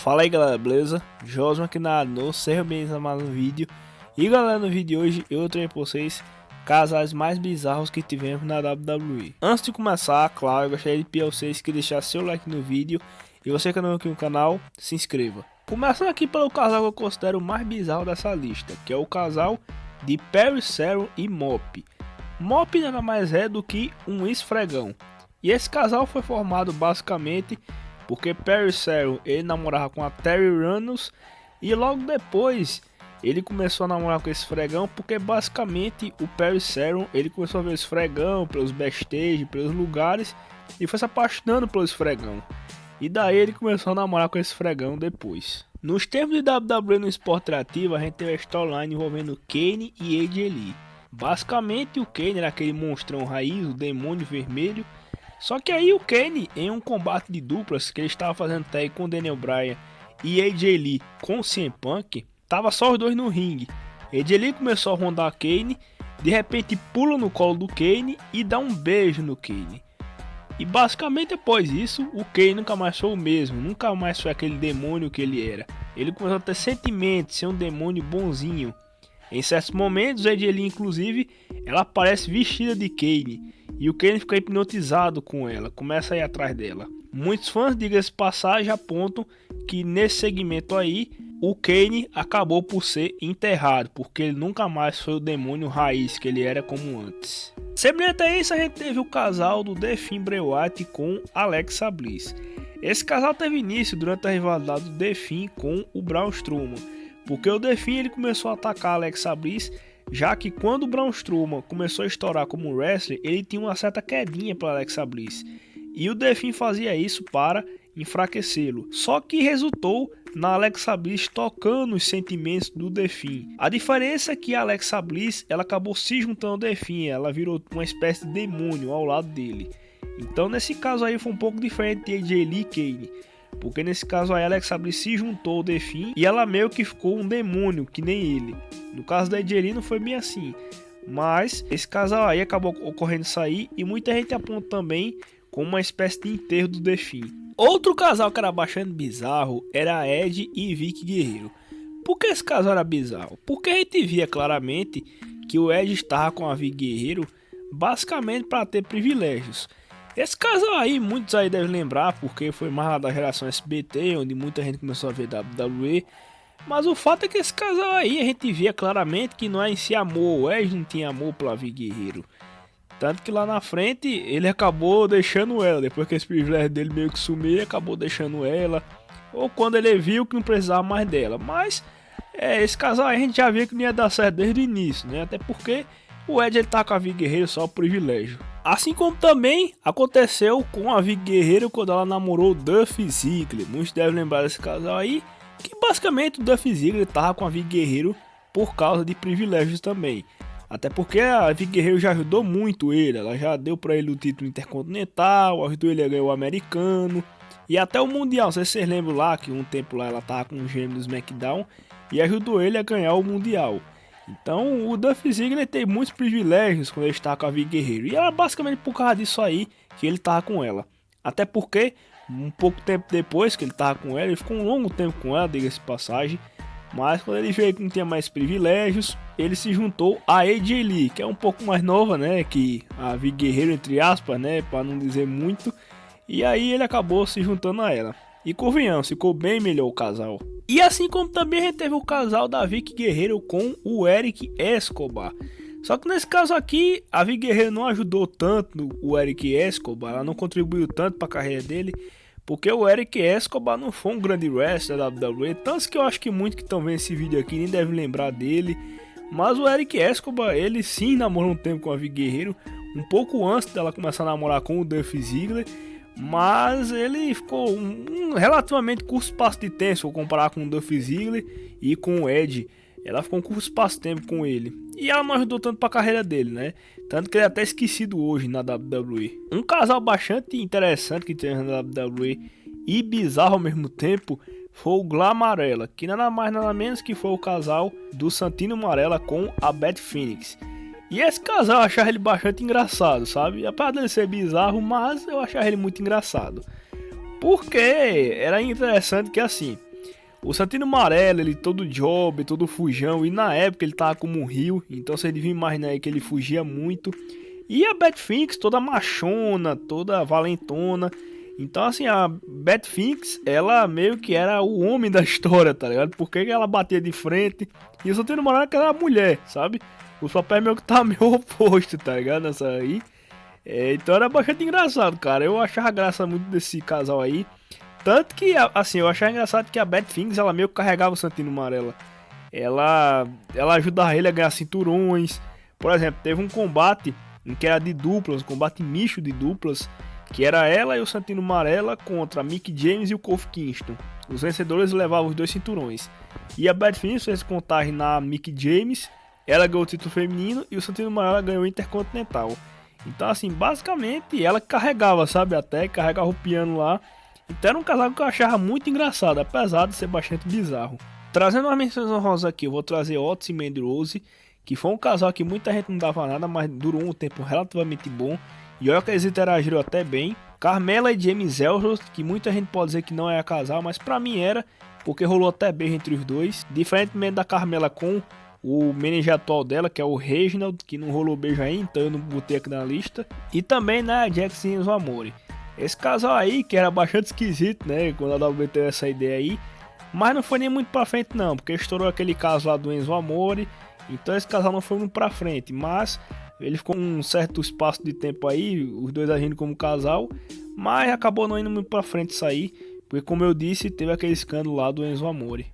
Fala aí galera, beleza? Josman aqui na área, sejam bem-vindos a mais um vídeo. E galera, no vídeo de hoje eu trago pra vocês casais mais bizarros que tivemos na WWE. Antes de começar, claro, eu gostaria de pedir a vocês que deixassem seu like no vídeo. E você que é novo aqui no canal, se inscreva. Começando aqui pelo casal que eu considero o mais bizarro dessa lista, que é o casal de Perry Saturn e Mop. Mop nada mais é do que um esfregão. E esse casal foi formado basicamente porque Perry Saturn ele namorava com a Terri Runnels e logo depois ele começou a namorar com esse esfregão, porque basicamente o Perry Saturn ele começou a ver esse esfregão pelos backstage, pelos lugares e foi se apaixonando pelo esfregão. E daí ele começou a namorar com esse esfregão depois. Nos tempos de WWE no esporte interativo, a gente teve a storyline envolvendo Kane e AJ Lee. Basicamente o Kane era aquele monstrão raiz, o demônio vermelho. Só que aí o Kane, em um combate de duplas que ele estava fazendo tag com Daniel Bryan e AJ Lee com CM Punk, tava só os dois no ringue. AJ Lee começou a rondar Kane, de repente pula no colo do Kane e dá um beijo no Kane. E basicamente depois disso, o Kane nunca mais foi o mesmo, nunca mais foi aquele demônio que ele era. Ele começou a ter sentimentos, ser um demônio bonzinho. Em certos momentos, AJ Lee inclusive, ela aparece vestida de Kane. E o Kane fica hipnotizado com ela, começa a ir atrás dela. Muitos fãs, diga-se de passagem, apontam que nesse segmento aí, o Kane acabou por ser enterrado, porque ele nunca mais foi o demônio raiz que ele era como antes. Semelhante a isso, a gente teve o casal do The Fiend Bray Wyatt com Alexa Bliss. Esse casal teve início durante a rivalidade do The Fiend com o Braun Strowman, porque o The Fiend ele começou a atacar a Alexa Bliss, já que quando o Braun Strowman começou a estourar como wrestler, ele tinha uma certa quedinha para Alexa Bliss. E o The Fiend fazia isso para enfraquecê-lo. Só que resultou na Alexa Bliss tocando os sentimentos do The Fiend. A diferença é que a Alexa Bliss ela acabou se juntando ao The Fiend, ela virou uma espécie de demônio ao lado dele. Então nesse caso aí foi um pouco diferente de AJ Lee e Kane. Porque nesse caso aí a Alexa Bliss se juntou ao The Fiend e ela meio que ficou um demônio, que nem ele. No caso da AJ Lee não foi bem assim. Mas esse casal aí acabou ocorrendo isso aí e muita gente aponta também como uma espécie de enterro do The Fiend. Outro casal que era bastante bizarro era Edge e Vicky Guerreiro. Por que esse casal era bizarro? Porque a gente via claramente que o Edge estava com a Vicky Guerreiro basicamente para ter privilégios. Esse casal aí, muitos aí devem lembrar, porque foi mais lá da geração SBT, onde muita gente começou a ver WWE. Mas o fato é que esse casal aí, a gente via claramente que não é em si amor, o Edge não tinha amor pela Vicky Guerreiro. Tanto que lá na frente, ele acabou deixando ela, depois que esse privilégio dele meio que sumiu, ele acabou deixando ela. Ou quando ele viu que não precisava mais dela. Mas, esse casal aí a gente já via que não ia dar certo desde o início, né? Até porque o Edge ele tá com a Vicky Guerreiro só por privilégio. Assim como também aconteceu com a Vicky Guerreiro quando ela namorou o Dolph Ziggler. Muitos devem lembrar desse casal aí, que basicamente o Dolph Ziggler tava com a Vicky Guerreiro por causa de privilégios também. Até porque a Vicky Guerreiro já ajudou muito ele, ela já deu para ele o título intercontinental, ajudou ele a ganhar o americano e até o mundial. Não sei se vocês lembram lá que um tempo lá ela tava com o gêmeo do SmackDown e ajudou ele a ganhar o mundial. Então o Dolph Ziggler tem muitos privilégios quando ele está com a Vicky Guerreiro. E era basicamente por causa disso aí que ele estava com ela. Até porque, um pouco tempo depois que ele estava com ela, ele ficou um longo tempo com ela, diga-se de passagem. Mas quando ele veio que não tinha mais privilégios, ele se juntou a AJ Lee, que é um pouco mais nova, né, que a Vicky Guerreiro, entre aspas, né, para não dizer muito. E aí ele acabou se juntando a ela. E convenhamos, ficou bem melhor o casal. E assim como também a gente teve o casal da Vicky Guerreiro com o Eric Escobar. Só que nesse caso aqui, a Vicky Guerreiro não ajudou tanto o Eric Escobar, ela não contribuiu tanto para a carreira dele, porque o Eric Escobar não foi um grande wrestler da WWE, tanto que eu acho que muitos que estão vendo esse vídeo aqui nem devem lembrar dele. Mas o Eric Escobar, ele sim namorou um tempo com a Vicky Guerreiro, um pouco antes dela começar a namorar com o Dolph Ziggler. Mas ele ficou um relativamente curto espaço de tempo, se eu comparar com o Dolph Ziggler e com o Edge. Ela ficou um curto espaço de tempo com ele. E ela não ajudou tanto para a carreira dele, né? Tanto que ele é até esquecido hoje na WWE. Um casal bastante interessante que tem na WWE e bizarro ao mesmo tempo foi o Glamarella, que nada mais nada menos que foi o casal do Santino Marella com a Beth Phoenix. E esse casal eu achava ele bastante engraçado, sabe? Apesar dele ser bizarro, mas eu achava ele muito engraçado. Porque era interessante que assim, O Santino Marella, ele todo job, todo fujão, e na época ele tava como um rio, então você devia imaginar aí que ele fugia muito. E a Beth Phoenix toda machona, toda valentona. Então assim, a Beth Phoenix, ela meio que era o homem da história, tá ligado? Porque ela batia de frente, e o Santino Marella que era a mulher, sabe? Os papéis meio que tá meio oposto, tá ligado? Nessa aí. Então era bastante engraçado, cara. Eu achava graça muito desse casal aí. Tanto que, assim, eu achava engraçado que a Beth Phoenix, ela meio que carregava o Santino Marella. Ela ajudava ele a ganhar cinturões. Por exemplo, teve um combate em que era de duplas, um combate misto de duplas, que era ela e o Santino Marella contra Mick James e o Kofi Kingston. Os vencedores levavam os 2 cinturões. E a Beth Phoenix fez contagem na Mick James, ela ganhou o título feminino e o Santino Marella ganhou o Intercontinental. Então, assim, basicamente ela carregava, sabe? Até carregava o piano lá. Então era um casal que eu achava muito engraçado, apesar de ser bastante bizarro. Trazendo uma menções honrosas aqui, eu vou trazer Otis e Mandy Rose, que foi um casal que muita gente não dava nada, mas durou um tempo relativamente bom. E olha que eles interagiram até bem. Carmela e James Ellsworth, que muita gente pode dizer que não é casal, mas pra mim era, porque rolou até bem entre os dois. Diferentemente da Carmela com o manager atual dela, que é o Reginald, que não rolou beijo aí, então eu não botei aqui na lista. E também na Jax e Enzo Amore. Esse casal aí, que era bastante esquisito, né, quando a WWE teve essa ideia aí, mas não foi nem muito pra frente não, porque estourou aquele caso lá do Enzo Amore, então esse casal não foi muito pra frente, mas ele ficou um certo espaço de tempo aí, os dois agindo como casal, mas acabou não indo muito pra frente isso aí, porque como eu disse, teve aquele escândalo lá do Enzo Amore.